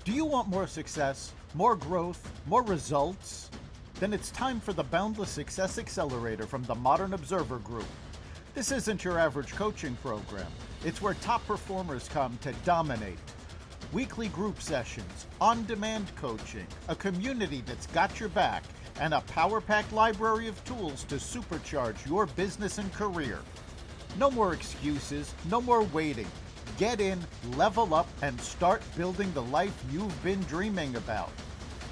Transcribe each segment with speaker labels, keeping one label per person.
Speaker 1: Do you want more success, more growth, more results? Then it's time for the Boundless Success Accelerator from the Modern Observer Group. This isn't your average coaching program. It's where top performers come to dominate. Weekly group sessions, on-demand coaching, a community that's got your back, and a power-packed library of tools to supercharge your business and career. No more excuses, no more waiting. Get in, level up, and start building the life you've been dreaming about.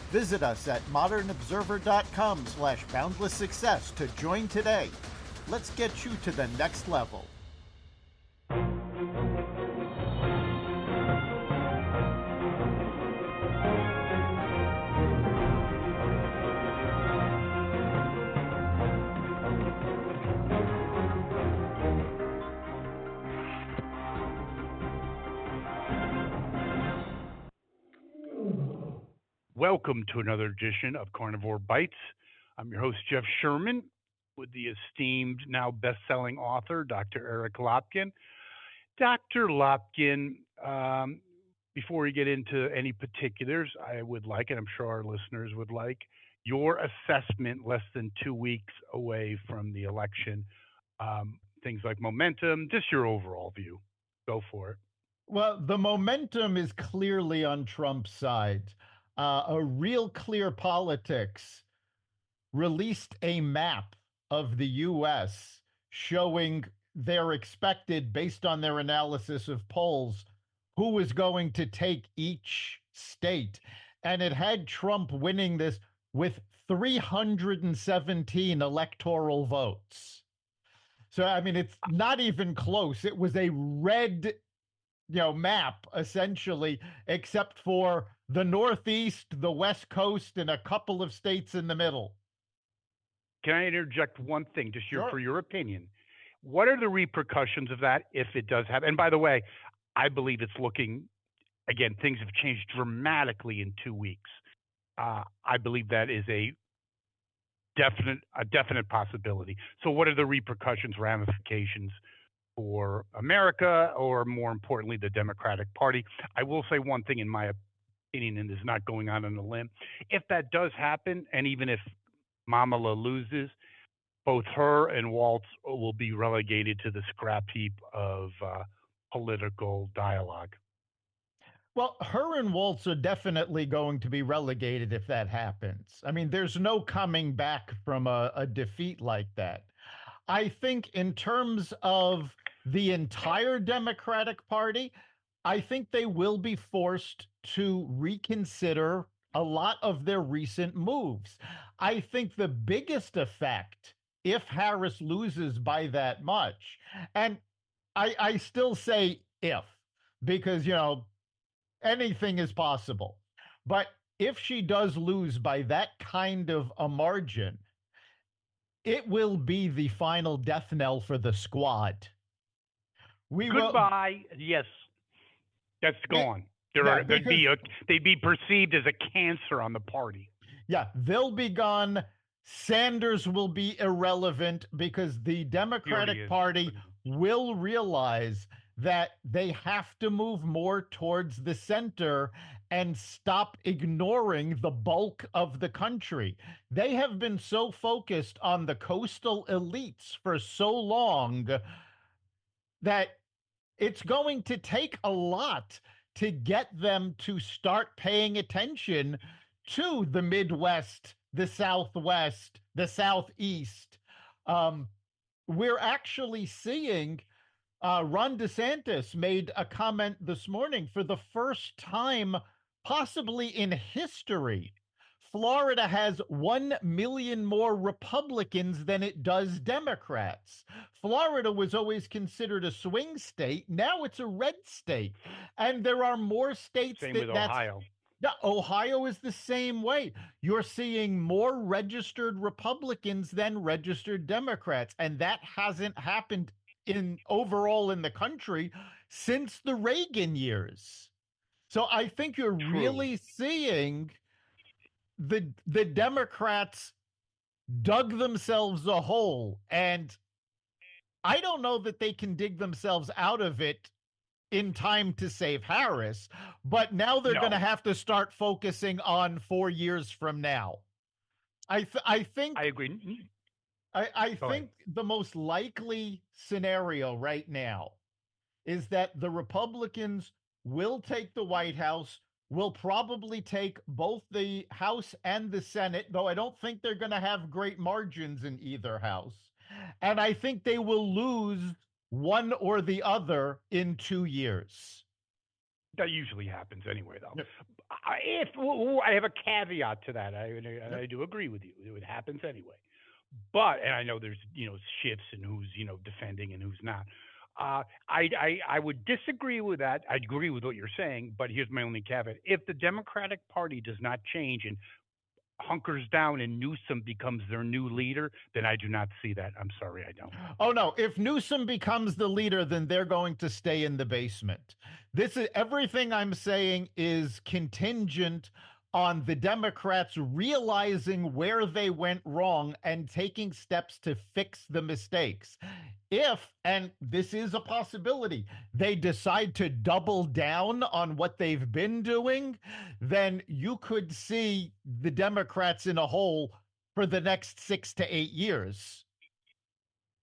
Speaker 1: Visit us at modernobserver.com/boundless success to join today. Let's get you to the next level.
Speaker 2: Welcome to another edition of Carnivore Bites. I'm your host, Jeff Sherman, with the esteemed, now best-selling author, Dr. Eric Lopkin. Dr. Lopkin, before we get into any particulars, I would like, and I'm sure our listeners would like, your assessment less than 2 weeks away from the election. Things like momentum, just your overall view. Go for it.
Speaker 1: Well, the momentum is clearly on Trump's side. A Real Clear Politics released a map of the U.S. showing their expected, based on their analysis of polls, who was going to take each state. And it had Trump winning this with 317 electoral votes. So, I mean, it's not even close. It was a red map, essentially, except for the Northeast, the West Coast, and a couple of states in the middle.
Speaker 2: Can I interject one thing, just
Speaker 1: Sure.
Speaker 2: for your opinion? What are the repercussions of that if it does happen? And by the way, I believe it's looking, again, things have changed dramatically in 2 weeks. I believe that is a definite possibility. So what are the repercussions, ramifications for America, or more importantly, the Democratic Party? I will say one thing, in my opinion, and this is not going on a limb. If that does happen, and even if Kamala loses, both her and Waltz will be relegated to the scrap heap of political dialogue.
Speaker 1: Well, her and Waltz are definitely going to be relegated if that happens. I mean, there's no coming back from a defeat like that. I think in terms of the entire Democratic Party, I think they will be forced to reconsider a lot of their recent moves. I think the biggest effect, if Harris loses by that much, and I still say if, because, anything is possible. But if she does lose by that kind of a margin, it will be the final death knell for the squad.
Speaker 2: Goodbye. Yes, that's gone. They'd be perceived as a cancer on the party.
Speaker 1: Yeah, they'll be gone. Sanders will be irrelevant because the Democratic Party will realize that they have to move more towards the center and stop ignoring the bulk of the country. They have been so focused on the coastal elites for so long that it's going to take a lot to get them to start paying attention to the Midwest, the Southwest, the Southeast. We're actually seeing Ron DeSantis made a comment this morning. For the first time, possibly in history, Florida has 1 million more Republicans than it does Democrats. Florida was always considered a swing state. Now it's a red state. And there are more states
Speaker 2: Same with Ohio.
Speaker 1: Yeah, Ohio is the same way. You're seeing more registered Republicans than registered Democrats. And that hasn't happened overall in the country since the Reagan years. So I think you're really seeing the Democrats dug themselves a hole, and I don't know that they can dig themselves out of it in time to save Harris, but now they're going to
Speaker 2: No,
Speaker 1: have to start focusing on 4 years from now. I
Speaker 2: I
Speaker 1: think
Speaker 2: agree.
Speaker 1: I
Speaker 2: Go ahead.
Speaker 1: think the most likely scenario right now is that the Republicans will take the White House, will probably take both the House and the Senate, though I don't think they're going to have great margins in either house. And I think they will lose one or the other in 2 years.
Speaker 2: That usually happens anyway, though.
Speaker 1: Yep.
Speaker 2: I have a caveat to that,
Speaker 1: Yep.
Speaker 2: I do agree with you. It happens anyway. But and I know there's shifts and who's defending and who's not. I would disagree with that. I agree with what you're saying, but here's my only caveat: if the Democratic Party does not change and hunkers down and Newsom becomes their new leader, then I do not see that. I'm sorry, I don't.
Speaker 1: Oh no, if Newsom becomes the leader, then they're going to stay in the basement. This is everything I'm saying is contingent on the Democrats realizing where they went wrong and taking steps to fix the mistakes. If, and this is a possibility, they decide to double down on what they've been doing, then you could see the Democrats in a hole for the next 6 to 8 years.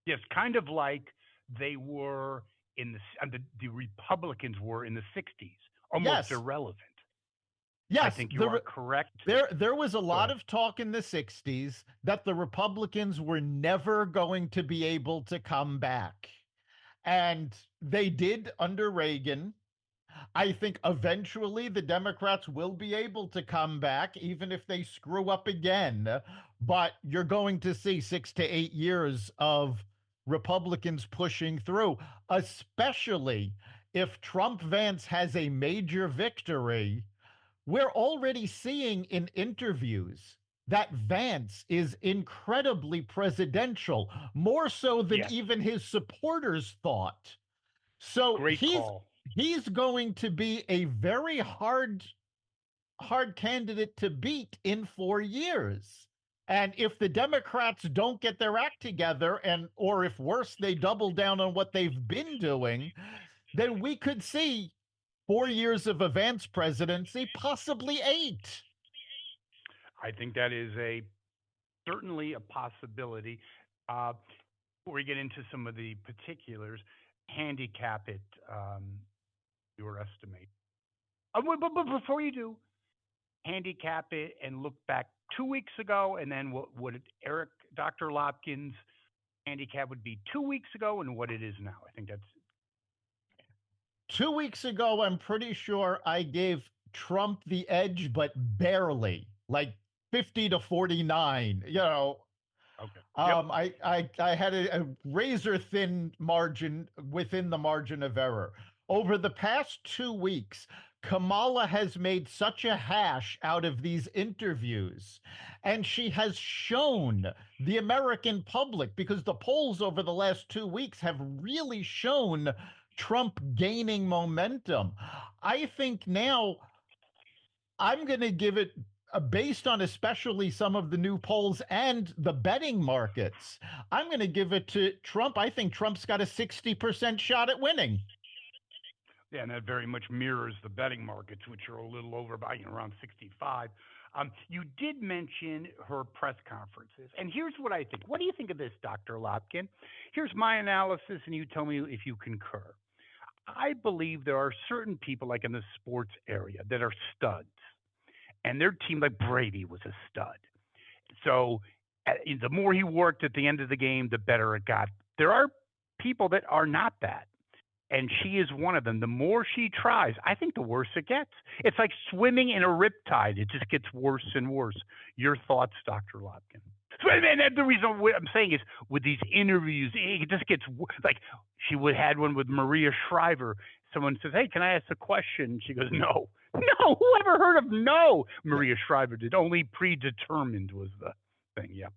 Speaker 2: Yes, kind of like they were in the Republicans were in the '60s, almost
Speaker 1: Yes,
Speaker 2: irrelevant. I
Speaker 1: yes,
Speaker 2: think you are correct.
Speaker 1: there was a
Speaker 2: Go
Speaker 1: lot
Speaker 2: ahead.
Speaker 1: of talk in the 60s that the Republicans were never going to be able to come back. And they did under Reagan. I think eventually the Democrats will be able to come back, even if they screw up again. But you're going to see 6 to 8 years of Republicans pushing through, especially if Trump Vance has a major victory. We're already seeing in interviews that Vance is incredibly presidential, more so than
Speaker 2: Yes,
Speaker 1: even his supporters thought. So
Speaker 2: great call.
Speaker 1: he's going to be a very hard candidate to beat in 4 years. And if the Democrats don't get their act together, and or if worse, they double down on what they've been doing, then we could see 4 years of a Vance presidency, possibly eight.
Speaker 2: I think that is a certainly a possibility. Uh, Before we get into some of the particulars, handicap it, your estimate. But before you do, handicap it and look back 2 weeks ago, and then what would Eric, Dr. Lopkins' handicap would be 2 weeks ago, and what it is now. I think that's
Speaker 1: 2 weeks ago, I'm pretty sure I gave Trump the edge, but barely, like 50 to 49.
Speaker 2: okay. Yep.
Speaker 1: I had a razor thin margin within the margin of error. Over the past 2 weeks, Kamala has made such a hash out of these interviews, and she has shown the American public, because the polls over the last 2 weeks have really shown Trump gaining momentum. I think now I'm going to give it based on especially some of the new polls and the betting markets. I'm going to give it to Trump. I think Trump's got a 60% shot at winning.
Speaker 2: Yeah, and that very much mirrors the betting markets, which are a little over by around 65. You did mention her press conferences, and here's what I think. What do you think of this, Dr. Lopkin? Here's my analysis, and you tell me if you concur. I believe there are certain people, like in the sports area, that are studs, and their team, like Brady, was a stud. So the more he worked at the end of the game, the better it got. There are people that are not that. And she is one of them. The more she tries, I think the worse it gets. It's like swimming in a riptide. It just gets worse and worse. Your thoughts, Dr. Lopkin? And the reason I'm saying is with these interviews, it just gets like she had one with Maria Shriver. Someone says, "Hey, can I ask a question?" She goes, "No, no. Who ever heard of no?" Maria Shriver did. Only predetermined was the thing. Yeah.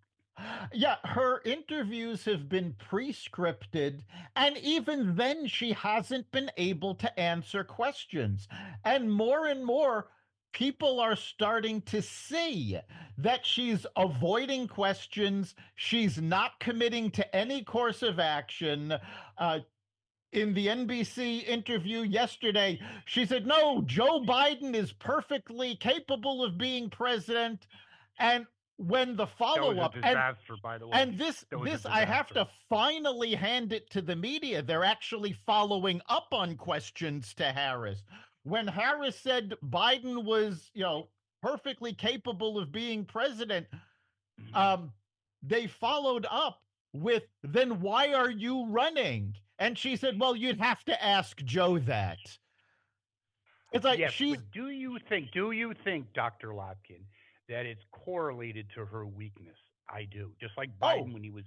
Speaker 1: Yeah, her interviews have been pre-scripted, and even then she hasn't been able to answer questions. And more people are starting to see that she's avoiding questions, she's not committing to any course of action. in the NBC interview yesterday, she said, no, Joe Biden is perfectly capable of being president. And when the
Speaker 2: That was
Speaker 1: follow
Speaker 2: a
Speaker 1: up,
Speaker 2: disaster, by the way.
Speaker 1: and this
Speaker 2: That was a
Speaker 1: this I have
Speaker 2: disaster.
Speaker 1: to finally hand it to the media. They're actually following up on questions to Harris. When Harris said Biden was, perfectly capable of being president, um, they followed up with, then why are you running? And she said, well, you'd have to ask Joe that. It's like
Speaker 2: Yes,
Speaker 1: she's,
Speaker 2: but do you think, Dr. Lopkin, that it's correlated to her weakness? I do. Just like
Speaker 1: oh,
Speaker 2: Biden when he was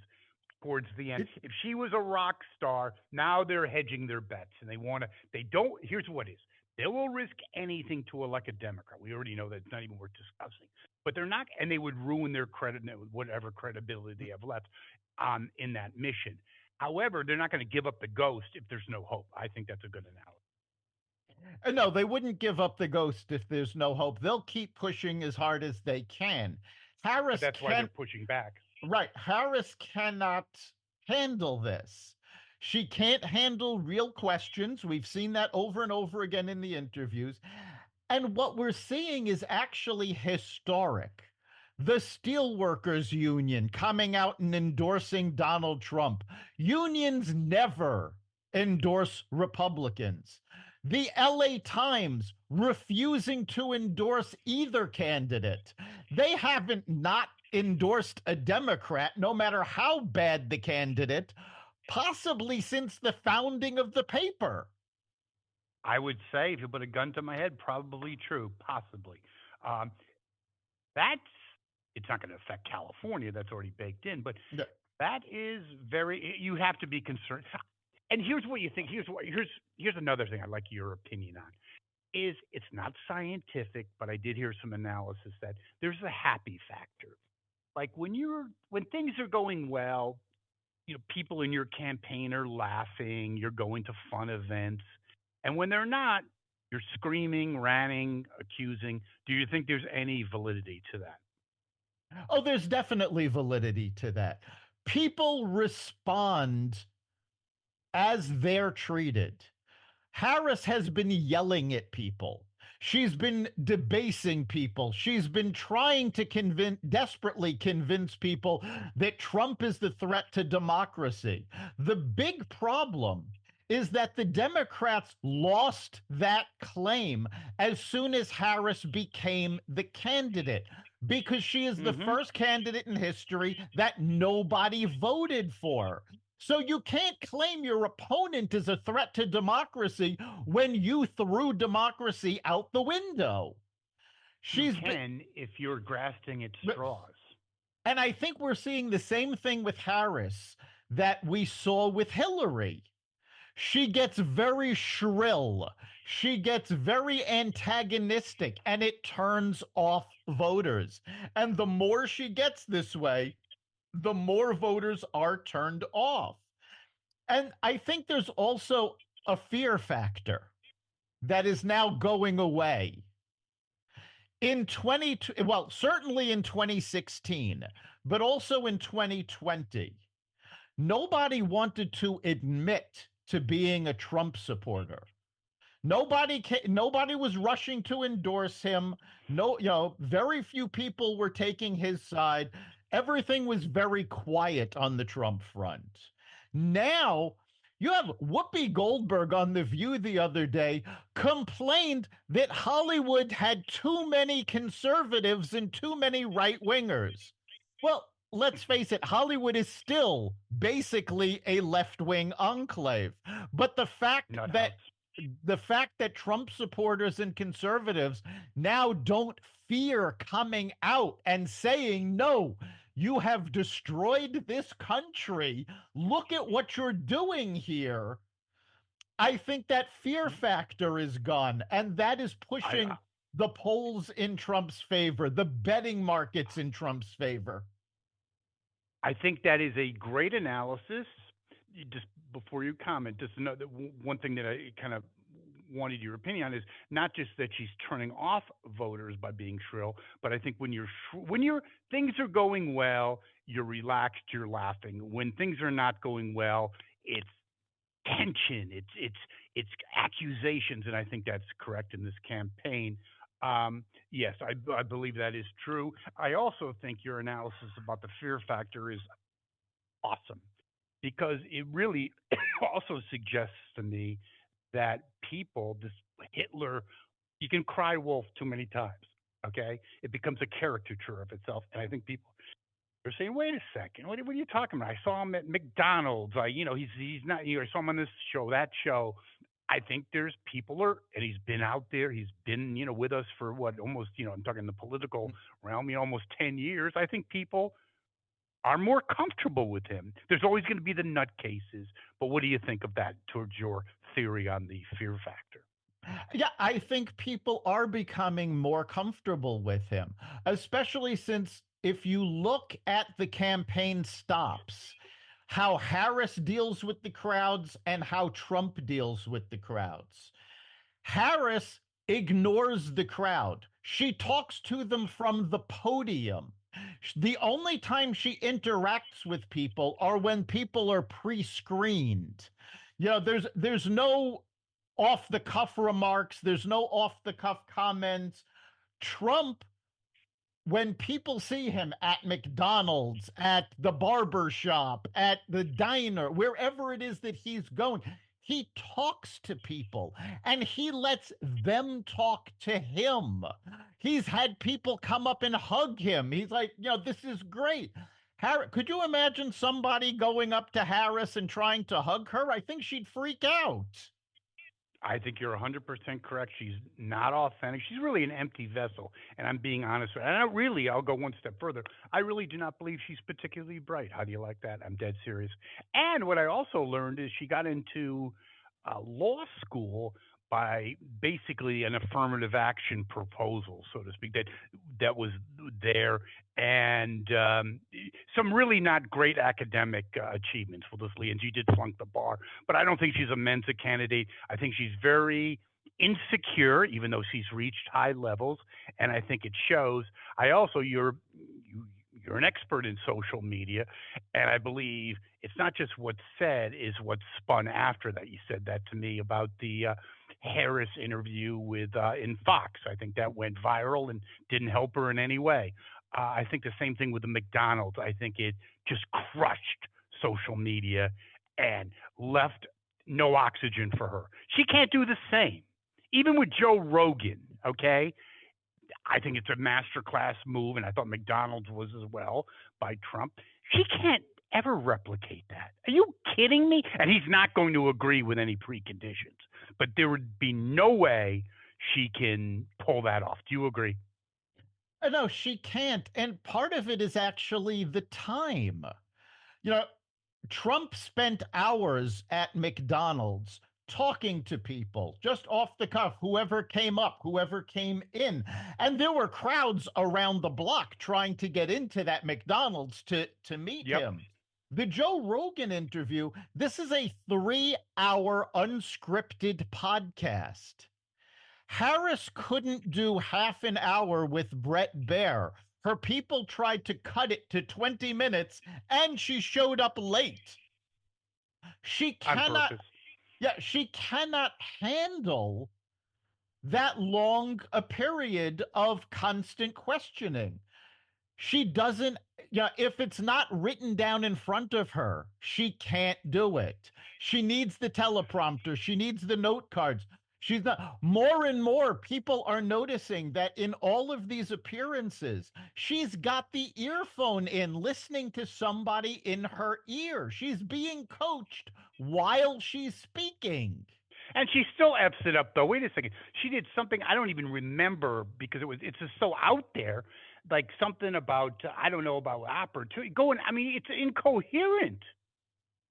Speaker 2: towards the end.
Speaker 1: it,
Speaker 2: If she was a rock star, now they're hedging their bets and they don't, here's what is. They will risk anything to elect a Democrat. We already know that it's not even worth discussing. But they're not, and they would ruin their credit, whatever credibility they have left in that mission. However, they're not going to give up the ghost if there's no hope. I think that's a good analogy.
Speaker 1: no, they wouldn't give up the ghost if there's no hope. They'll keep pushing as hard as they can.
Speaker 2: But
Speaker 1: Harris
Speaker 2: that's why they're
Speaker 1: can
Speaker 2: pushing back.
Speaker 1: Right. Harris cannot handle this. She can't handle real questions. We've seen that over and over again in the interviews. And what we're seeing is actually historic. The Steelworkers Union coming out and endorsing Donald Trump. Unions never endorse Republicans. The LA Times refusing to endorse either candidate. They haven't not endorsed a Democrat, no matter how bad the candidate, possibly since the founding of the paper.
Speaker 2: I would say, if you put a gun to my head, probably true, possibly. Um, that's it's not going to affect California. That's already baked in, but that is very. You have to be concerned. And here's what you think. Here's another thing I'd like your opinion on. Is it's not scientific, but I did hear some analysis that there's a happy factor. Like when things are going well, people in your campaign are laughing, you're going to fun events. And when they're not, you're screaming, ranting, accusing. Do you think there's any validity to that?
Speaker 1: Oh, there's definitely validity to that. People respond as they're treated. Harris has been yelling at people. She's been debasing people. She's been trying to desperately convince people that Trump is the threat to democracy. The big problem is that the Democrats lost that claim as soon as Harris became the candidate, because she is the
Speaker 2: Mm-hmm.
Speaker 1: first candidate in history that nobody voted for. So you can't claim your opponent is a threat to democracy when you threw democracy out the window.
Speaker 2: You
Speaker 1: She's been,
Speaker 2: can if you're grasping at straws.
Speaker 1: and I think we're seeing the same thing with Harris that we saw with Hillary. She gets very shrill. She gets very antagonistic, and it turns off voters. And the more she gets this way, the more voters are turned off. And I think there's also a fear factor that is now going away. In 20, well, certainly in 2016, but also in 2020, nobody wanted to admit to being a Trump supporter. Nobody was rushing to endorse him. No, very few people were taking his side. Everything was very quiet on the Trump front. Now you have Whoopi Goldberg on The View the other day complained that Hollywood had too many conservatives and too many right wingers. Well, let's face it, Hollywood is still basically a left wing enclave. But
Speaker 2: Nut house.
Speaker 1: the fact that Trump supporters and conservatives now don't fear coming out and saying, no, you have destroyed this country. Look at what you're doing here. I think that fear factor is gone, and that is
Speaker 2: I
Speaker 1: pushing the polls in Trump's favor, the betting markets in Trump's favor.
Speaker 2: I think that is a great analysis. Just before you comment, just another one thing that I kind of wanted your opinion on is not just that she's turning off voters by being shrill, but I think when things are going well, you're relaxed, you're laughing. When things are not going well, it's tension, it's accusations, and I think that's correct in this campaign. Yes, I believe that is true. I also think your analysis about the fear factor is awesome because it really also suggests to me that people, this Hitler, you can cry wolf too many times. Okay, it becomes a caricature of itself, and I think people are saying, "Wait a second, what are you talking about? I saw him at McDonald's. He's not. I saw him on this show, that show." I think there's people are, and he's been out there. He's been, with us for what almost, I'm talking the political realm, almost 10 years. I think people are more comfortable with him. There's always going to be the nutcases, but what do you think of that towards your theory on the fear factor?
Speaker 1: Yeah, I think people are becoming more comfortable with him, especially since if you look at the campaign stops, how Harris deals with the crowds and how Trump deals with the crowds. Harris ignores the crowd. She talks to them from the podium. The only time she interacts with people are when people are pre-screened. There's no off the cuff remarks, there's no off the cuff comments. Trump, when people see him at McDonald's, at the barber shop, at the diner, wherever it is that he's going, he talks to people and he lets them talk to him. He's had people come up and hug him. He's like, this is great. Could you imagine somebody going up to Harris and trying to hug her? I think she'd freak out.
Speaker 2: I think you're 100% correct. She's not authentic. She's really an empty vessel. And I'm being honest with you. And I'll go one step further. I really do not believe she's particularly bright. How do you like that? I'm dead serious. And what I also learned is she got into law school by basically an affirmative action proposal, so to speak, that was there, and some really not great academic achievements for this Lee, and she did flunk the bar. But I don't think she's a Mensa candidate. I think she's very insecure, even though she's reached high levels, and I think it shows. I also you're an expert in social media, and I believe it's not just what's said, is what's spun after that. You said that to me about the Harris interview with in Fox. I think that went viral and didn't help her in any way. I think the same thing with the McDonald's. I think it just crushed social media and left no oxygen for her. She can't do the same. Even with Joe Rogan, okay? I think it's a masterclass move, and I thought McDonald's was as well by Trump. She can't ever replicate that. Are you kidding me? And he's not going to agree with any preconditions. But there would be no way she can pull that off. Do you agree?
Speaker 1: No, she can't. And part of it is actually the time. You know, Trump spent hours at McDonald's talking to people just off the cuff, whoever came up, whoever came in. And there were crowds around the block trying to get into that McDonald's to meet him. The Joe Rogan interview, this is a 3-hour unscripted podcast. Harris couldn't do half an hour with Brett Baer. Her people tried to cut it to 20 minutes and she showed up late. She cannot, she cannot handle that long a period of constant questioning. She doesn't, if it's not written down in front of her, she can't do it. She needs the teleprompter. She needs the note cards. She's not. More and more people are noticing that in all of these appearances, she's got the earphone in, listening to somebody in her ear. She's being coached while she's speaking.
Speaker 2: And she still F's it up, though. Wait a second. She did something I don't even remember because it's just so out there. Like something about, I don't know, about opportunity. It's incoherent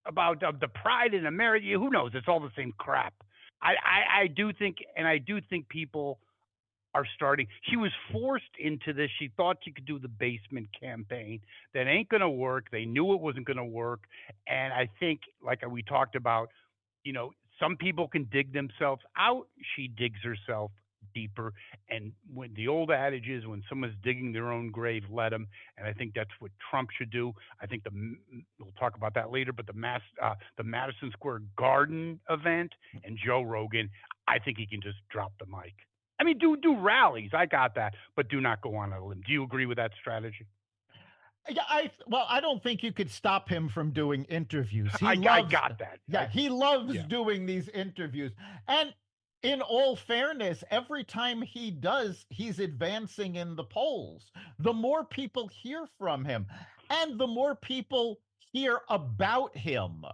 Speaker 2: about the pride in America. Who knows? It's all the same crap. I do think people are starting. She was forced into this. She thought she could do the basement campaign. That ain't going to work. They knew it wasn't going to work. And I think, like we talked about, some people can dig themselves out. She digs herself deeper. And when the old adage is, when someone's digging their own grave, let them. And I think that's what Trump should do. I think we'll talk about that later, but the Madison Square Garden event and Joe Rogan, I think he can just drop the mic. I mean, do rallies. I got that, but do not go on a limb. Do you agree with that strategy?
Speaker 1: Yeah, I don't think you could stop him from doing interviews. He
Speaker 2: I
Speaker 1: loves,
Speaker 2: got that.
Speaker 1: yeah, he loves
Speaker 2: Yeah.
Speaker 1: doing these interviews. And in all fairness, every time he does, he's advancing in the polls. The more people hear from him, and the more people hear about him.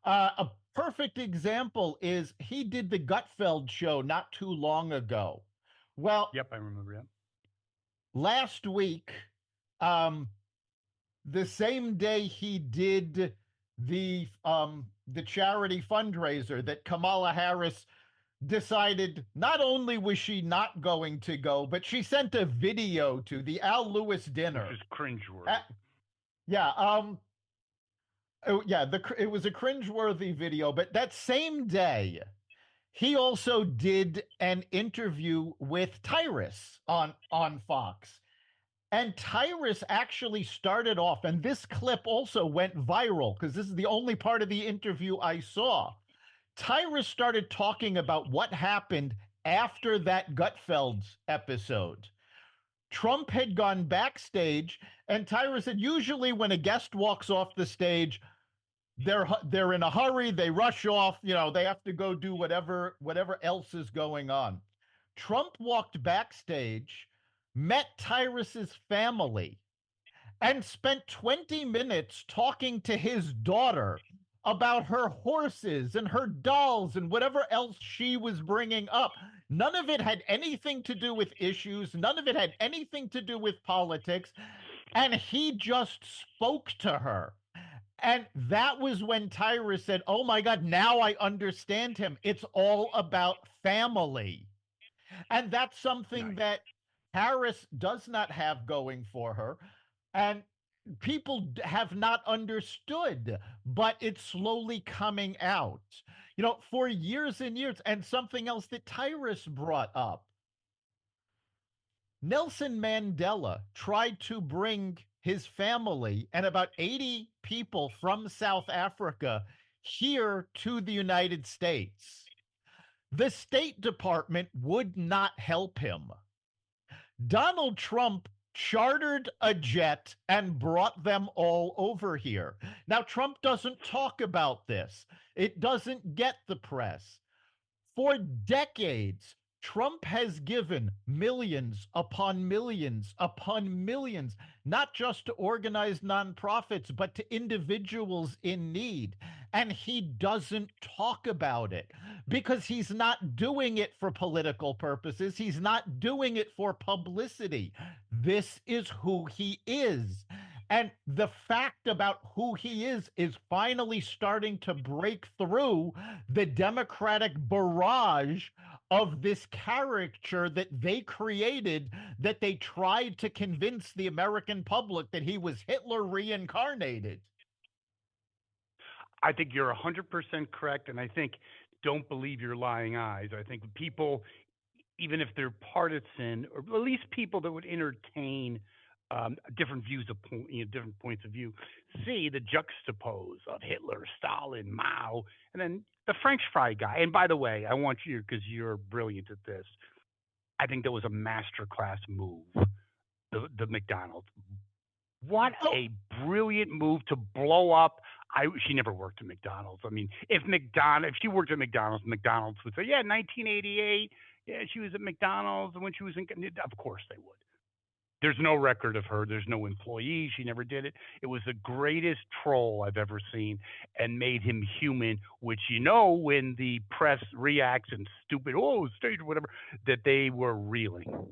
Speaker 1: A perfect example is he did the Gutfeld show not too long ago. Well,
Speaker 2: Yep, I remember that.
Speaker 1: last week, um, the same day he did the charity fundraiser that Kamala Harris decided not only was she not going to go, but she sent a video to the Al Lewis dinner,
Speaker 2: which is cringeworthy.
Speaker 1: Yeah, yeah, it was a cringeworthy video, but that same day he also did an interview with Tyrus on Fox. And Tyrus actually started off, and this clip also went viral because this is the only part of the interview I saw. Tyrus started talking about what happened after that Gutfeld's episode. Trump had gone backstage, and Tyrus said, usually when a guest walks off the stage, they're in a hurry, they rush off, they have to go do whatever else is going on. Trump walked backstage, met Tyrus's family, and spent 20 minutes talking to his daughter about her horses and her dolls and whatever else she was bringing up. None of it had anything to do with issues. None of it had anything to do with politics. And he just spoke to her. And that was when Tyrus said, oh my God, now I understand him. It's all about family. And that's something that Harris does not have going for her. And people have not understood, but it's slowly coming out. For years and years. And something else that Tyrus brought up, Nelson Mandela tried to bring his family and about 80 people from South Africa here to the United States. The State Department would not help him. Donald Trump chartered a jet and brought them all over here. Now, Trump doesn't talk about this. It doesn't get the press. For decades, Trump has given millions upon millions upon millions, not just to organized nonprofits, but to individuals in need. And he doesn't talk about it because he's not doing it for political purposes. He's not doing it for publicity. This is who he is. And the fact about who he is finally starting to break through the Democratic barrage of this caricature that they created, that they tried to convince the American public that he was Hitler reincarnated.
Speaker 2: I think you're 100% correct. And I think don't believe your lying eyes. I think people, even if they're partisan, or at least people that would entertain different views of different points of view, see the juxtapose of Hitler, Stalin, Mao, and then the French fry guy. And by the way, I want you, because you're brilliant at this, I think that was a masterclass move. The McDonald's. What a brilliant move to blow up. She never worked at McDonald's. I mean, if she worked at McDonald's, McDonald's would say, yeah, 1988, yeah, she was at McDonald's when she was in. Of course they would. There's no record of her. There's no employee. She never did it. It was the greatest troll I've ever seen and made him human, which, when the press reacts and stupid, stage or whatever, that they were reeling.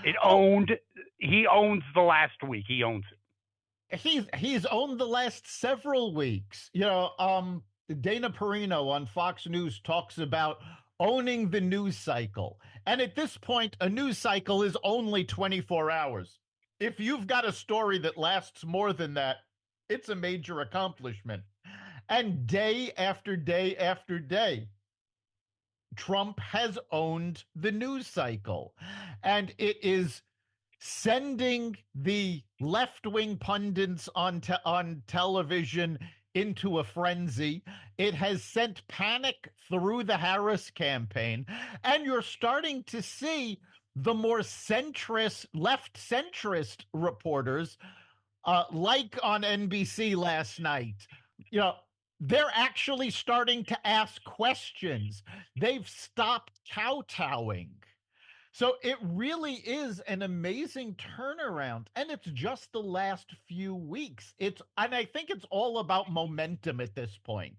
Speaker 2: He owns the last week. He owns it.
Speaker 1: He's owned the last several weeks. Dana Perino on Fox News talks about owning the news cycle. And at this point, a news cycle is only 24 hours. If you've got a story that lasts more than that, it's a major accomplishment. And day after day after day, Trump has owned the news cycle, and it is sending the left-wing pundits on television into a frenzy. It has sent panic through the Harris campaign, and you're starting to see the more centrist, left centrist reporters, like on NBC last night, you know, they're actually starting to ask questions. They've stopped kowtowing. So it really is an amazing turnaround. And it's just the last few weeks. And I think it's all about momentum at this point.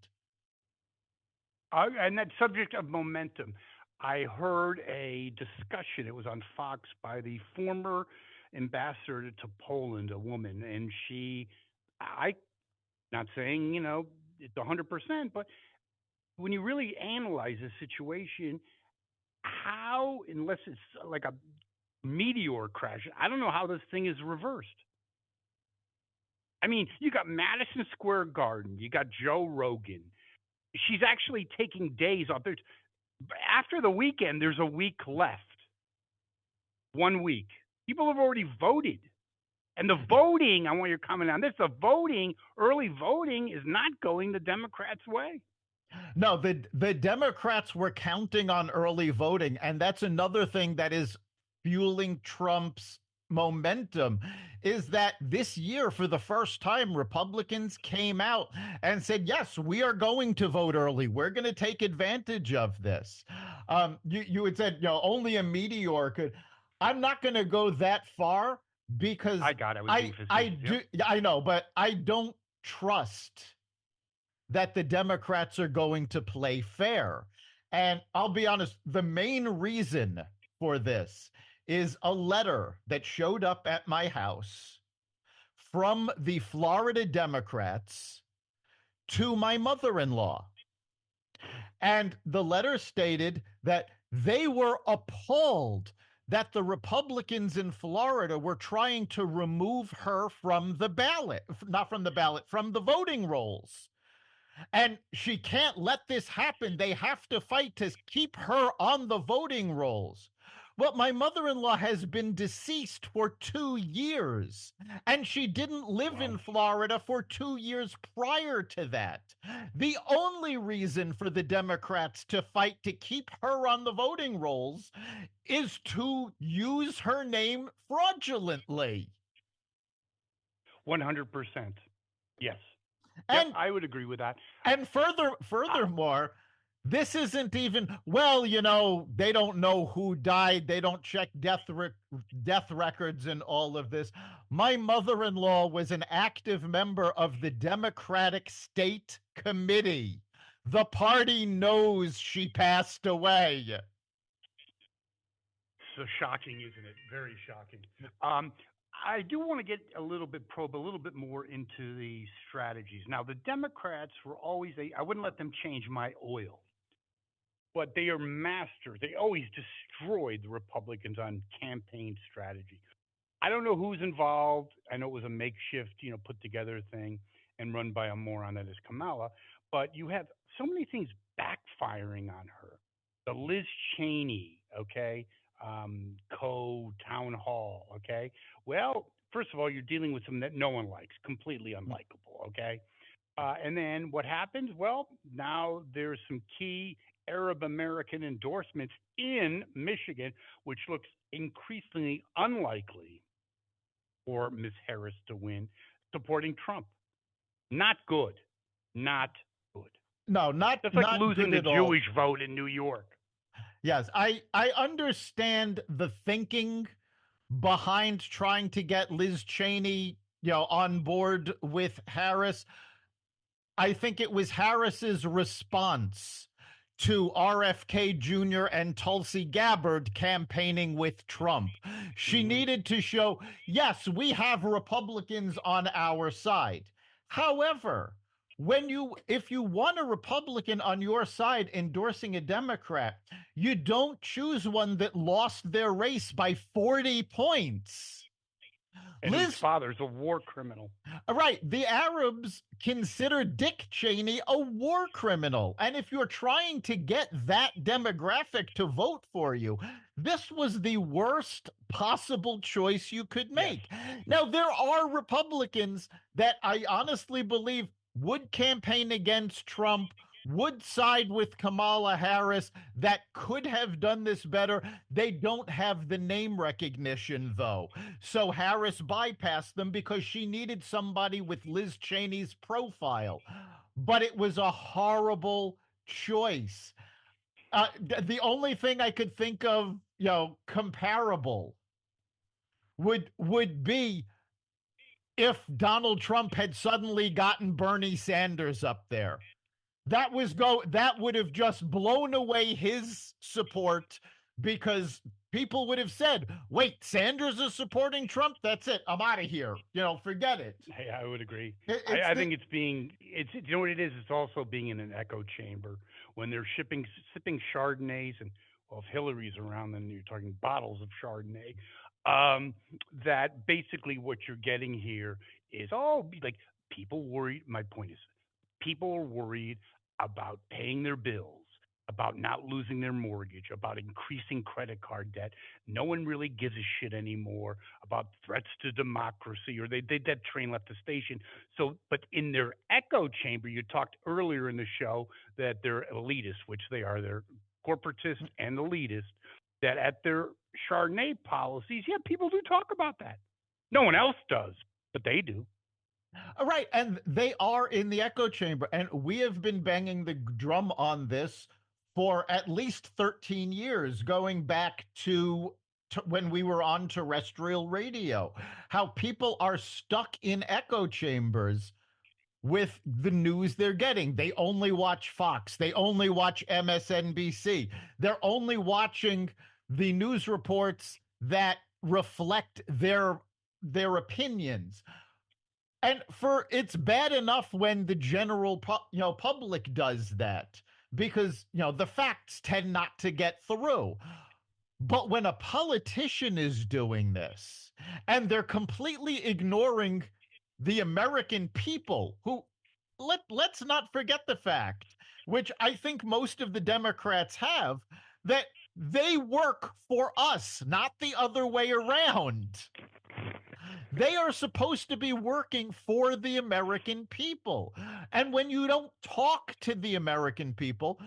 Speaker 2: And that subject of momentum, I heard a discussion. It was on Fox by the former ambassador to Poland, a woman, and I, not saying it's 100%, but when you really analyze the situation, how, unless it's like a meteor crash, I don't know how this thing is reversed. I mean, you got Madison Square Garden, you got Joe Rogan. She's actually taking days off. After the weekend, there's a week left. 1 week. People have already voted. And the voting, I want your comment on this. The voting, early voting, is not going the Democrats' way.
Speaker 1: No, the Democrats were counting on early voting, and that's another thing that is fueling Trump's momentum, is that this year, for the first time, Republicans came out and said, yes, we are going to vote early. We're going to take advantage of this. You had said, only a meteor could. I'm not going to go that far because I know, but I don't trust that the Democrats are going to play fair. And I'll be honest, the main reason for this is a letter that showed up at my house from the Florida Democrats to my mother-in-law. And the letter stated that they were appalled that the Republicans in Florida were trying to remove her from the ballot, not from the ballot, from the voting rolls. And she can't let this happen. They have to fight to keep her on the voting rolls. Well, my mother-in-law has been deceased for 2 years, and she didn't live in Florida for 2 years prior to that. The only reason for the Democrats to fight to keep her on the voting rolls is to use her name fraudulently.
Speaker 2: 100%. Yes. And yep, I would agree with that.
Speaker 1: And furthermore, this isn't even, they don't know who died. They don't check death records and all of this. My mother-in-law was an active member of the Democratic State Committee. The party knows she passed away.
Speaker 2: So shocking, isn't it? Very shocking. I do want to get probe a little bit more into the strategies. Now, the Democrats were always, I wouldn't let them change my oil, but they are masters. They always destroyed the Republicans on campaign strategy. I don't know who's involved. I know it was a makeshift, put together thing and run by a moron that is Kamala, but you have so many things backfiring on her. The Liz Cheney, okay? Town hall. Okay. Well, first of all, you're dealing with someone that no one likes, completely unlikable. Okay. And then what happens? Well, now there's some key Arab American endorsements in Michigan, which looks increasingly unlikely for Ms. Harris to win, supporting Trump. Not good. Not good.
Speaker 1: No,
Speaker 2: That's like losing the Jewish vote in New York.
Speaker 1: Yes, I understand the thinking behind trying to get Liz Cheney, on board with Harris. I think it was Harris's response to RFK Jr. and Tulsi Gabbard campaigning with Trump. She needed to show, yes, we have Republicans on our side. However, if you want a Republican on your side endorsing a Democrat, you don't choose one that lost their race by 40 points.
Speaker 2: And whose
Speaker 1: Liz
Speaker 2: father's a war criminal.
Speaker 1: Right. The Arabs consider Dick Cheney a war criminal. And if you're trying to get that demographic to vote for you, this was the worst possible choice you could
Speaker 2: Yes.
Speaker 1: make. Now, there are Republicans that I honestly believe would campaign against Trump, would side with Kamala Harris, that could have done this better. They don't have the name recognition, though. So Harris bypassed them because she needed somebody with Liz Cheney's profile. But it was a horrible choice. The only thing I could think of, comparable would be if Donald Trump had suddenly gotten Bernie Sanders up there. That would have just blown away his support because people would have said, "Wait, Sanders is supporting Trump. That's it. I'm out of here. Forget it."
Speaker 2: Hey, I would agree.
Speaker 1: It's
Speaker 2: I
Speaker 1: the
Speaker 2: think you know what it is? It's also being in an echo chamber when they're sipping Chardonnays, and well, if Hillary's around, then you're talking bottles of Chardonnay. Um, that basically what you're getting here is, like, people worried. My point is, people are worried about paying their bills, about not losing their mortgage, about increasing credit card debt. No one really gives a shit anymore about threats to democracy, or that train left the station. So, but in their echo chamber, you talked earlier in the show that they're elitist, which they are. They're corporatist and elitist. That at their Chardonnay policies, yeah, people do talk about that. No one else does, but they do.
Speaker 1: right, and they are in the echo chamber, and we have been banging the drum on this for at least 13 years, going back to when we were on terrestrial radio. How people are stuck in echo chambers with the news they're getting. They only watch Fox, they only watch MSNBC, they're only watching the news reports that reflect their opinions. And for it's bad enough when the general public does that because the facts tend not to get through. But when a politician is doing this and they're completely ignoring the American people, who let's not forget the fact, which I think most of the Democrats have, that they work for us, not the other way around. They are supposed to be working for the American people. And when you don't talk to the American people,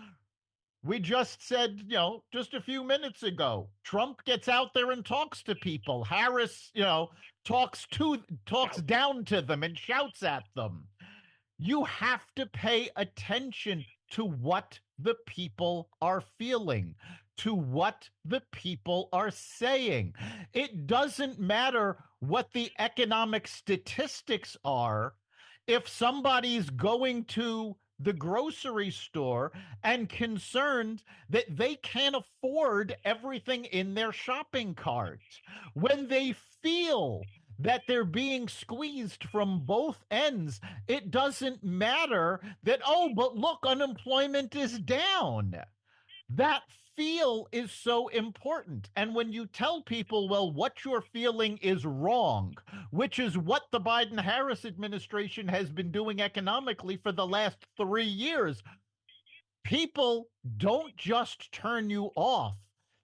Speaker 1: we just said, just a few minutes ago, Trump gets out there and talks to people. Harris, talks down to them and shouts at them. You have to pay attention to what the people are feeling, to what the people are saying. It doesn't matter what the economic statistics are. If somebody's going to the grocery store and concerned that they can't afford everything in their shopping cart, when they feel that they're being squeezed from both ends, it doesn't matter that, oh, but look, unemployment is down. That feel is so important. And when you tell people, well, what you're feeling is wrong, which is what the Biden Harris administration has been doing economically for the last 3 years, people don't just turn you off.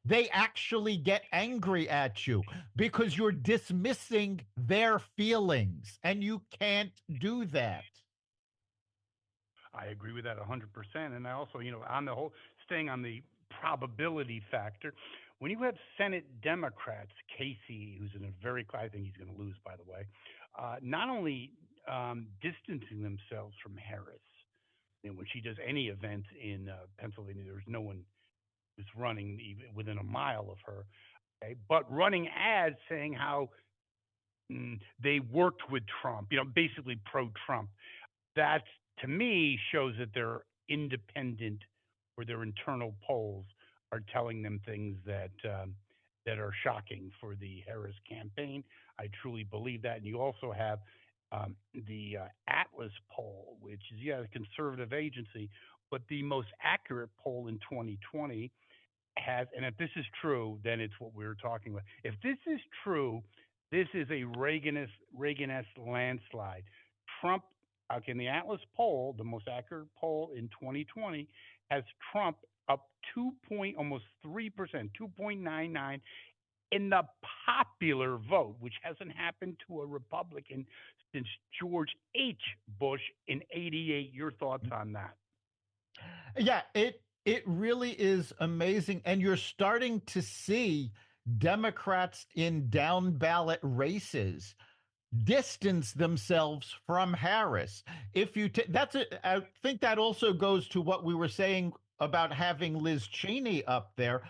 Speaker 1: They actually get angry at you because you're dismissing their feelings, and you can't do that.
Speaker 2: I agree with that 100%. And I also, on the whole, staying on the probability factor, when you have Senate Democrats, Casey, who's in a very, I think he's going to lose, by the way, not only distancing themselves from Harris, and when she does any event in Pennsylvania, there's no one who's running even within a mile of her, okay? But running ads saying how they worked with Trump, basically pro-Trump. That, to me, shows that they're independent, or their internal polls are telling them things that are shocking for the Harris campaign. I truly believe that. And you also have the Atlas poll, which is, a conservative agency, but the most accurate poll in 2020 has, and if this is true, then it's what we were talking about. If this is true, This is a Reaganist landslide. Trump, okay, in the Atlas poll, the most accurate poll in 2020, has Trump up almost 3%, 2.99 in the popular vote, which hasn't happened to a Republican since George H. Bush in '88. Your thoughts on that?
Speaker 1: Yeah, it really is amazing, and you're starting to see Democrats in down ballot races distance themselves from Harris. If you that's it, I think that also goes to what we were saying about having Liz Cheney up there.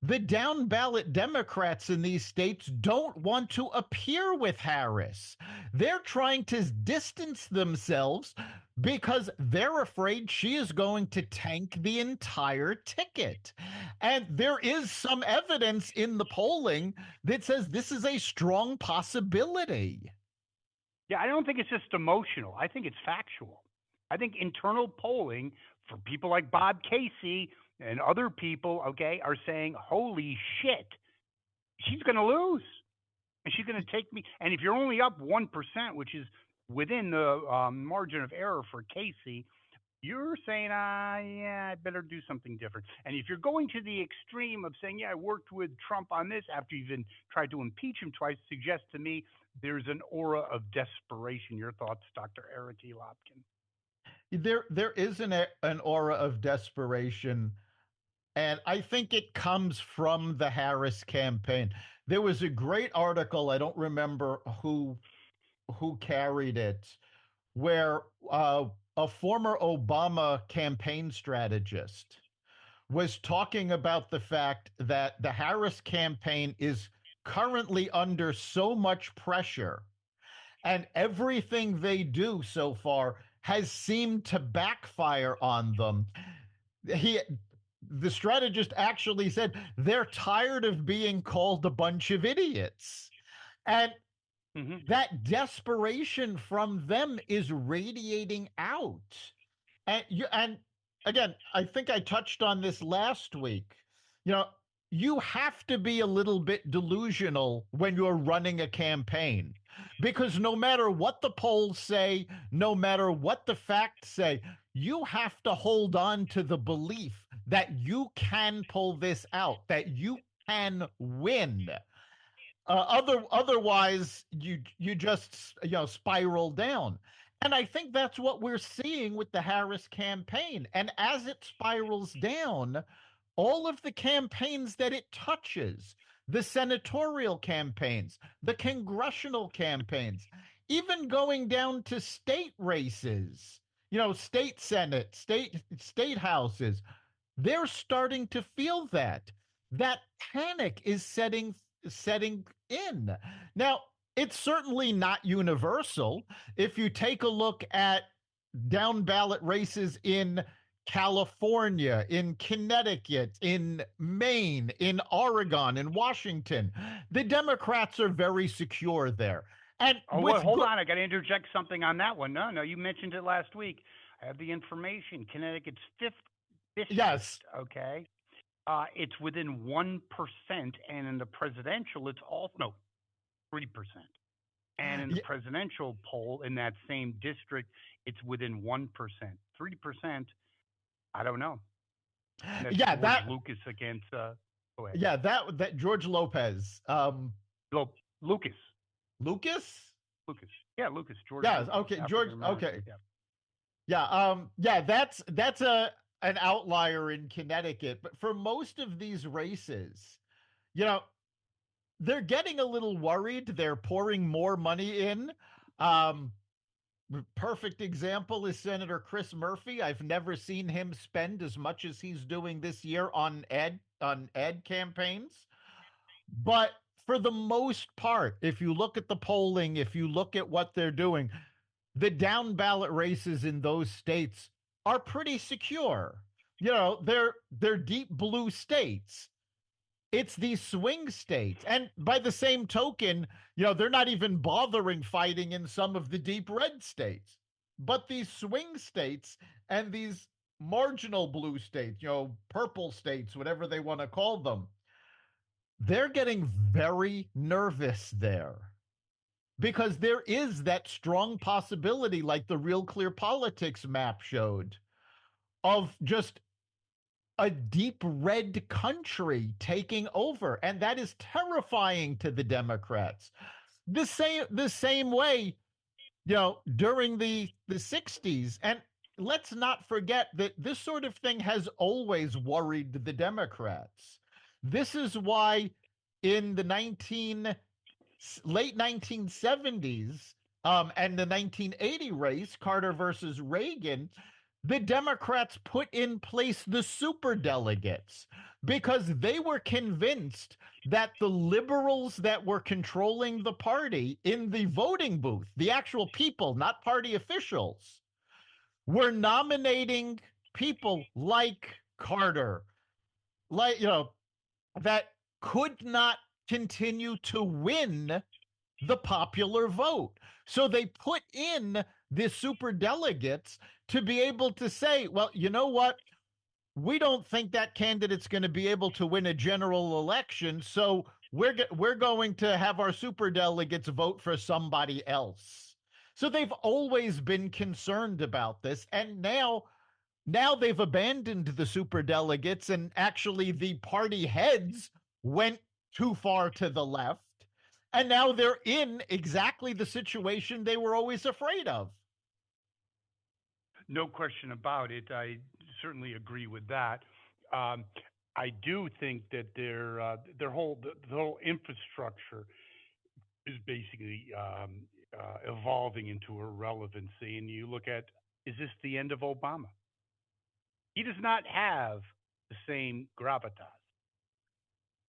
Speaker 1: The down ballot Democrats in these states don't want to appear with Harris. They're trying to distance themselves because they're afraid she is going to tank the entire ticket. And there is some evidence in the polling that says this is a strong possibility.
Speaker 2: Yeah, I don't think it's just emotional. I think it's factual. I think internal polling for people like Bob Casey and other people, okay, are saying, holy shit, she's going to lose. And she's going to take me. And if you're only up 1%, which is within the margin of error for Casey, you're saying, yeah, I better do something different. And if you're going to the extreme of saying, yeah, I worked with Trump on this after you've even tried to impeach him twice, suggests to me there's an aura of desperation. Your thoughts, Dr. Eric E. Lopkin?
Speaker 1: There is an aura of desperation, and I think it comes from the Harris campaign. There was a great article, I don't remember who carried it, where a former Obama campaign strategist was talking about the fact that the Harris campaign is currently under so much pressure, and everything they do so far has seemed to backfire on them. He the strategist actually said they're tired of being called a bunch of idiots. And
Speaker 2: Mm-hmm.
Speaker 1: that desperation from them is radiating out. And again, I think I touched on this last week. You know, you have to be a little bit delusional when you're running a campaign, because no matter what the polls say, no matter what the facts say, you have to hold on to the belief that you can pull this out, that you can win. Otherwise, you just spiral down. And I think that's what we're seeing with the Harris campaign. And as it spirals down, all of the campaigns that it touches, the senatorial campaigns, the congressional campaigns, even going down to state races, state senate, state houses, they're starting to feel that panic is setting in. Now, it's certainly not universal. If you take a look at down ballot races in California, in Connecticut, in Maine, in Oregon, in Washington, the Democrats are very secure there. And
Speaker 2: Oh, well, hold on. I got to interject something on that one. No, you mentioned it last week. I have the information. Connecticut's fifth district,
Speaker 1: yes,
Speaker 2: okay? It's within 1%, and in the presidential, it's all no 3%. And in the presidential poll in that same district, it's within 1%. 3%, I don't know. And that's
Speaker 1: yeah,
Speaker 2: George Lucas against. Go ahead.
Speaker 1: Yeah, that George Lopez.
Speaker 2: Lucas.
Speaker 1: Lucas.
Speaker 2: Lucas. Yeah, Lucas. George.
Speaker 1: Yeah.
Speaker 2: Lucas,
Speaker 1: Okay. George. Okay.
Speaker 2: Yeah.
Speaker 1: Yeah. Yeah. That's an outlier in Connecticut, but for most of these races, you know, they're getting a little worried. They're pouring more money in. Um, Perfect example is Senator Chris Murphy. I've never seen him spend as much as he's doing this year on ed campaigns. But for the most part, if you look at the polling, if you look at what they're doing, the down ballot races in those states are pretty secure. They're deep blue states. It's these swing states. And by the same token, they're not even bothering fighting in some of the deep red states. But these swing states and these marginal blue states, purple states, whatever they want to call them, they're getting very nervous there because there is that strong possibility, like the Real Clear Politics map showed, of just a deep red country taking over. And that is terrifying to the Democrats. The same way, during the 60s. And let's not forget that this sort of thing has always worried the Democrats. This is why in the late 1970s, and the 1980 race, Carter versus Reagan, the Democrats put in place the super delegates because they were convinced that the liberals that were controlling the party in the voting booth, the actual people, not party officials, were nominating people like Carter, like, that could not continue to win the popular vote. So they put in the super delegates to be able to say, well, you know what? We don't think that candidate's going to be able to win a general election, so we're going to have our super delegates vote for somebody else. So they've always been concerned about this, and now they've abandoned the super delegates, and actually the party heads went too far to the left, and now they're in exactly the situation they were always afraid of.
Speaker 2: No question about it. I certainly agree with that. Um, I do think that the whole infrastructure is basically evolving into irrelevancy. And you look at, is this the end of Obama? He does not have the same gravitas.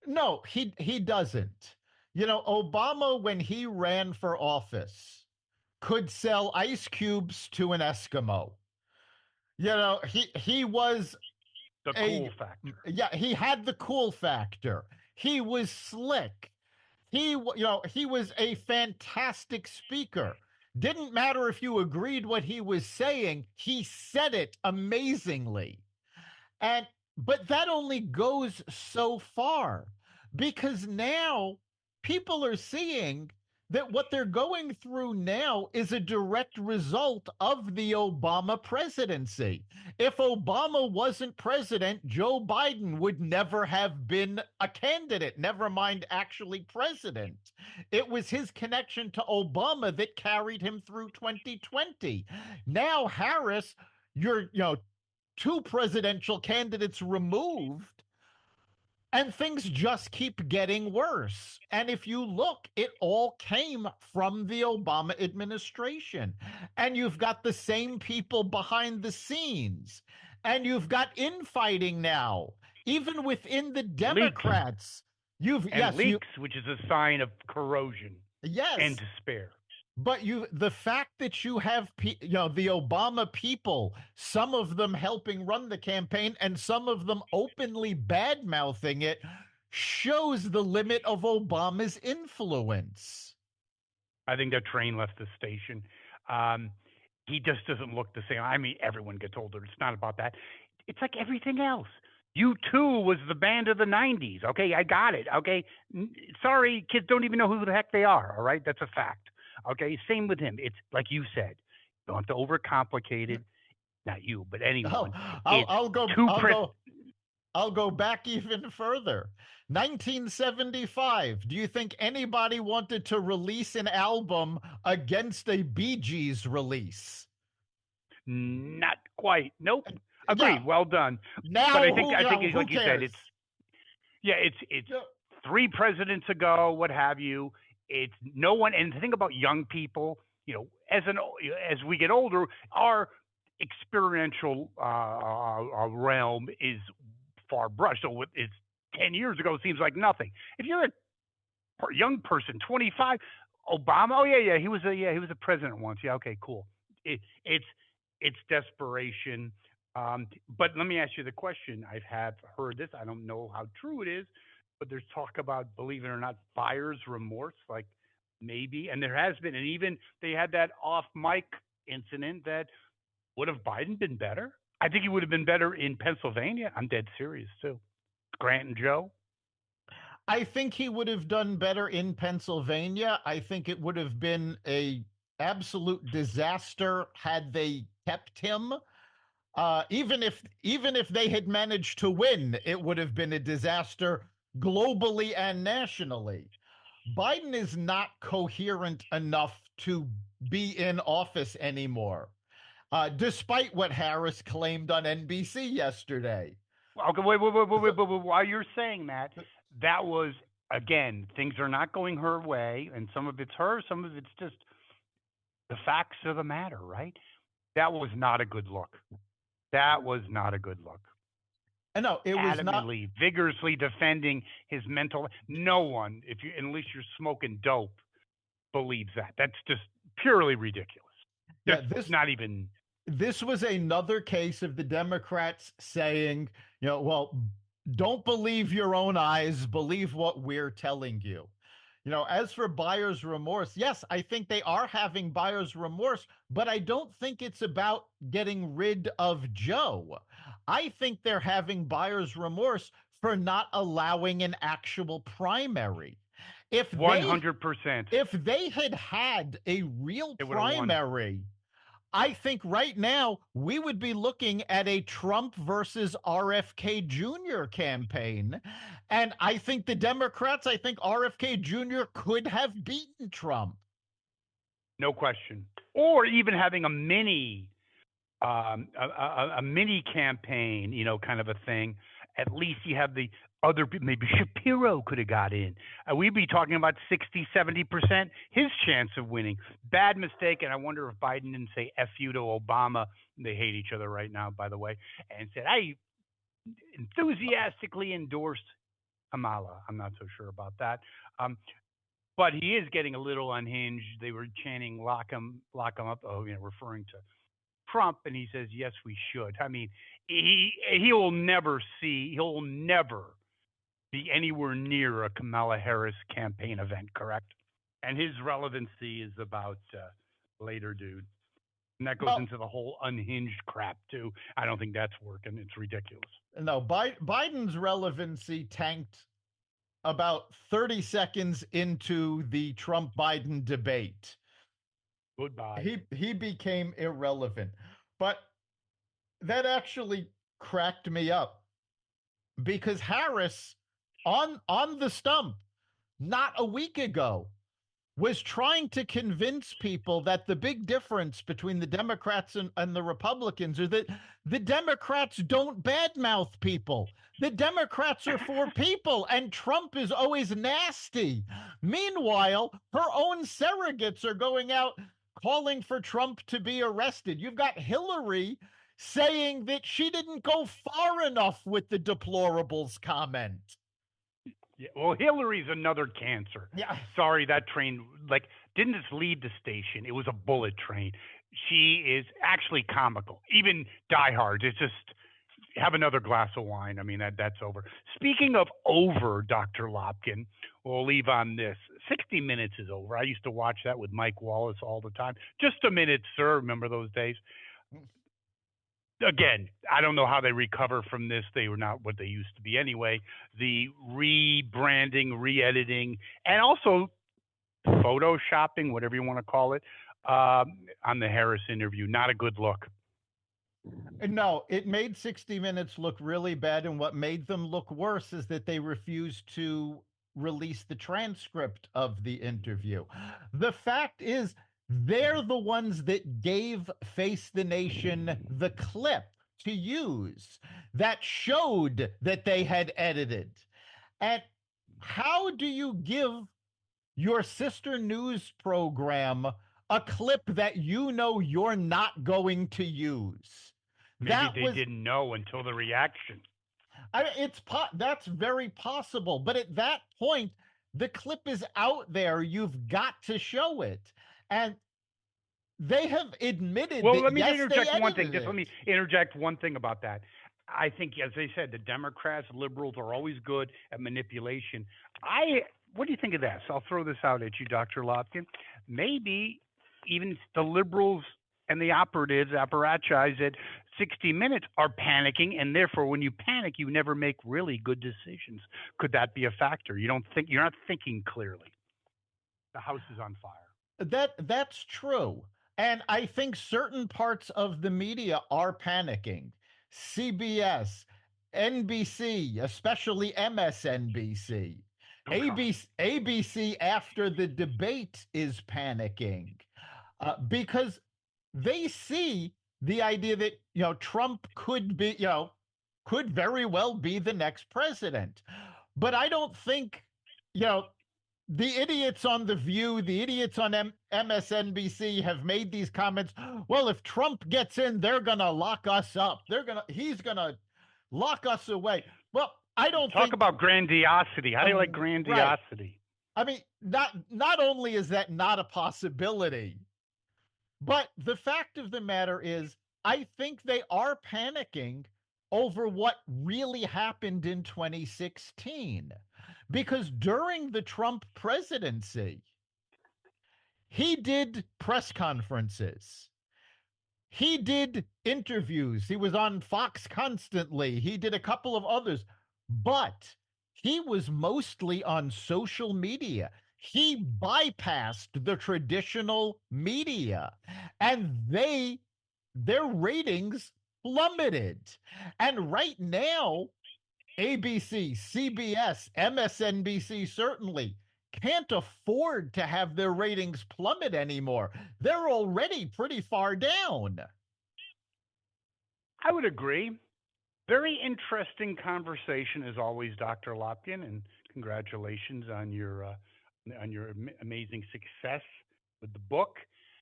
Speaker 1: No, he doesn't. Obama, when he ran for office, could sell ice cubes to an Eskimo. He was
Speaker 2: The
Speaker 1: a
Speaker 2: cool factor.
Speaker 1: yeah, he had the cool factor. He was slick. He was a fantastic speaker. Didn't matter if you agreed what he was saying, he said it amazingly. And but that only goes so far because now people are seeing that what they're going through now is a direct result of the Obama presidency. If Obama wasn't president, Joe Biden would never have been a candidate, never mind actually president. It was his connection to Obama that carried him through 2020. Now, Harris, you're, two presidential candidates removed, and things just keep getting worse. And if you look, it all came from the Obama administration. And you've got the same people behind the scenes. And you've got infighting now, even within the
Speaker 2: Leaks
Speaker 1: Democrats.
Speaker 2: and leaks, which is a sign of corrosion and
Speaker 1: Yes,
Speaker 2: despair.
Speaker 1: but the fact that you have the Obama people, some of them helping run the campaign and some of them openly bad mouthing it, shows the limit of Obama's influence.
Speaker 2: I think that train left the station. Um, he just doesn't look the same. I mean, everyone gets older. It's not about that. It's like everything else. U2 was the band of the 90s. Okay, I got it. Okay, sorry, kids don't even know who the heck they are. All right, that's a fact. Okay, same with him. It's like you said. You don't have to overcomplicate it. Not you, but
Speaker 1: Oh,
Speaker 2: anyone.
Speaker 1: I'll,
Speaker 2: It's
Speaker 1: I'll go.
Speaker 2: two
Speaker 1: I'll
Speaker 2: pres.
Speaker 1: go. I'll go back even further. 1975. Do you think anybody wanted to release an album against a Bee Gees release?
Speaker 2: Not quite. Nope.
Speaker 1: Yeah.
Speaker 2: Agreed. Well done. But
Speaker 1: Now,
Speaker 2: I think,
Speaker 1: who
Speaker 2: like you said,
Speaker 1: cares?
Speaker 2: it's yeah, it's
Speaker 1: Yeah.
Speaker 2: three presidents ago, what have you. It's no one. And the thing about young people, as we get older, our experiential realm is far brushed. So it's 10 years ago seems like nothing. If you're a young person, 25, Obama, oh yeah, he was a president once. Yeah, okay, cool. It, it's it's desperation. But let me ask you the question. I have heard this. I don't know how true it is, but there's talk about, believe it or not, buyer's remorse. Like maybe, and there has been, and even they had that off mic incident that would have Biden been better? I think he would have been better in Pennsylvania. I'm dead serious too. Grant and Joe.
Speaker 1: I think he would have done better in Pennsylvania. I think it would have been a absolute disaster had they kept him. Even if they had managed to win, it would have been a disaster globally and nationally. Biden is not coherent enough to be in office anymore, despite what Harris claimed on NBC yesterday.
Speaker 2: Okay, wait. While you're saying that, that was, again, things are not going her way, and some of it's her, some of it's just the facts of the matter, right? That was not a good look. That was not a good look.
Speaker 1: No, it was not.
Speaker 2: Adamantly, vigorously defending his mental. No one, if you unless you're smoking dope, believes that. That's just purely ridiculous.
Speaker 1: Yeah,
Speaker 2: That's not even.
Speaker 1: this was another case of the Democrats saying, well, don't believe your own eyes, believe what we're telling you. As for buyer's remorse, yes, I think they are having buyer's remorse, but I don't think it's about getting rid of Joe. I think they're having buyer's remorse for not allowing an actual primary. If they
Speaker 2: 100%.
Speaker 1: if they had had a real primary, I think right now we would be looking at a Trump versus RFK Jr. campaign. And I think I think RFK Jr. could have beaten Trump.
Speaker 2: No question. Or even having a mini mini campaign, kind of a thing. At least you have the other, maybe Shapiro could have got in. We'd be talking about 60-70% his chance of winning. Bad mistake, and I wonder if Biden didn't say F you to Obama. They hate each other right now, by the way, and said, I enthusiastically endorsed Kamala. I'm not so sure about that. But he is getting a little unhinged. They were chanting lock him up," referring to Trump, and he says, yes, we should. I mean, he'll never be anywhere near a Kamala Harris campaign event, correct? And his relevancy is about later, dude. And that goes into the whole unhinged crap, too. I don't think that's working. It's ridiculous.
Speaker 1: No, Biden's relevancy tanked about 30 seconds into the Trump Biden debate.
Speaker 2: Goodbye.
Speaker 1: He became irrelevant. But that actually cracked me up because Harris on the stump not a week ago was trying to convince people that the big difference between the Democrats and the Republicans are that the Democrats don't badmouth people. The Democrats are for people, and Trump is always nasty. Meanwhile, her own surrogates are going out calling for Trump to be arrested. You've got Hillary saying that she didn't go far enough with the deplorables comment.
Speaker 2: Yeah, well, Hillary's another cancer.
Speaker 1: Yeah.
Speaker 2: Sorry, that train didn't just leave the station. It was a bullet train. She is actually comical. Even diehards, it's just have another glass of wine. I mean, that's over. Speaking of over, Dr. Lopkin, we'll leave on this. 60 Minutes is over. I used to watch that with Mike Wallace all the time. Just a minute, sir. Remember those days? Again, I don't know how they recover from this. They were not what they used to be anyway. The rebranding, re-editing, and also photoshopping, whatever you want to call it, on the Harris interview. Not a good look.
Speaker 1: No, it made 60 Minutes look really bad. And what made them look worse is that they refused to release the transcript of the interview. The fact is, they're the ones that gave Face the Nation the clip to use that showed that they had edited. And how do you give your sister news program a clip that you're not going to use?
Speaker 2: Maybe they didn't know until the reaction.
Speaker 1: That's very possible. But at that point, the clip is out there. You've got to show it. And they have admitted
Speaker 2: well,
Speaker 1: that,
Speaker 2: let me
Speaker 1: yes,
Speaker 2: interject one thing. Just let me interject one thing about that. I think, as I said, the Democrats, liberals are always good at manipulation. What do you think of this? I'll throw this out at you, Dr. Lopkin. Maybe even the liberals and the operatives, apparatchiks that 60 Minutes are panicking, and therefore, when you panic, you never make really good decisions. Could that be a factor? You're not thinking clearly. The house is on fire.
Speaker 1: That's true. And I think certain parts of the media are panicking. CBS, NBC, especially MSNBC, ABC after the debate is panicking because they see the idea that Trump could be could very well be the next president. But I don't think you know the idiots on The View, the idiots on MSNBC have made these comments. Well, if Trump gets in, they're going to lock us up. He's going to lock us away. Well, I don't
Speaker 2: Talk about grandiosity. How do you like grandiosity?
Speaker 1: Right. I mean, not only is that not a possibility, but the fact of the matter is, I think they are panicking over what really happened in 2016. Because during the Trump presidency, he did press conferences. He did interviews. He was on Fox constantly. He did a couple of others, but he was mostly on social media. He bypassed the traditional media, and their ratings plummeted. And right now, ABC, CBS, MSNBC certainly can't afford to have their ratings plummet anymore. They're already pretty far down.
Speaker 2: I would agree. Very interesting conversation as always, Dr. Lopkin, and congratulations on your amazing success with the book.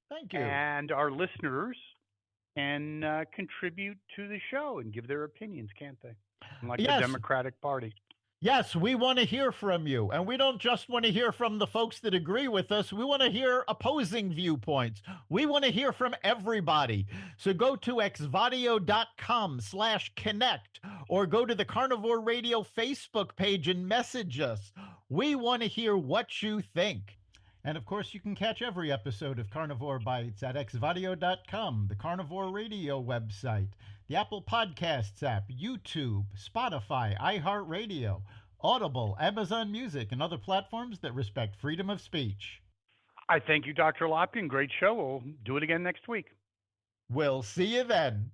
Speaker 1: Thank you.
Speaker 2: And our listeners can contribute to the show and give their opinions, can't they? Like the Democratic Party.
Speaker 1: Yes, we want to hear from you. And we don't just want to hear from the folks that agree with us. We want to hear opposing viewpoints. We want to hear from everybody. So go to xvadio.com/connect or go to the Carnivore Radio Facebook page and message us. We want to hear what you think. And of course, you can catch every episode of Carnivore Bites at xvadio.com, the Carnivore Radio website, the Apple Podcasts app, YouTube, Spotify, iHeartRadio, Audible, Amazon Music, and other platforms that respect freedom of speech.
Speaker 2: I thank you, Dr. Lopkin. Great show. We'll do it again next week.
Speaker 1: We'll see you then.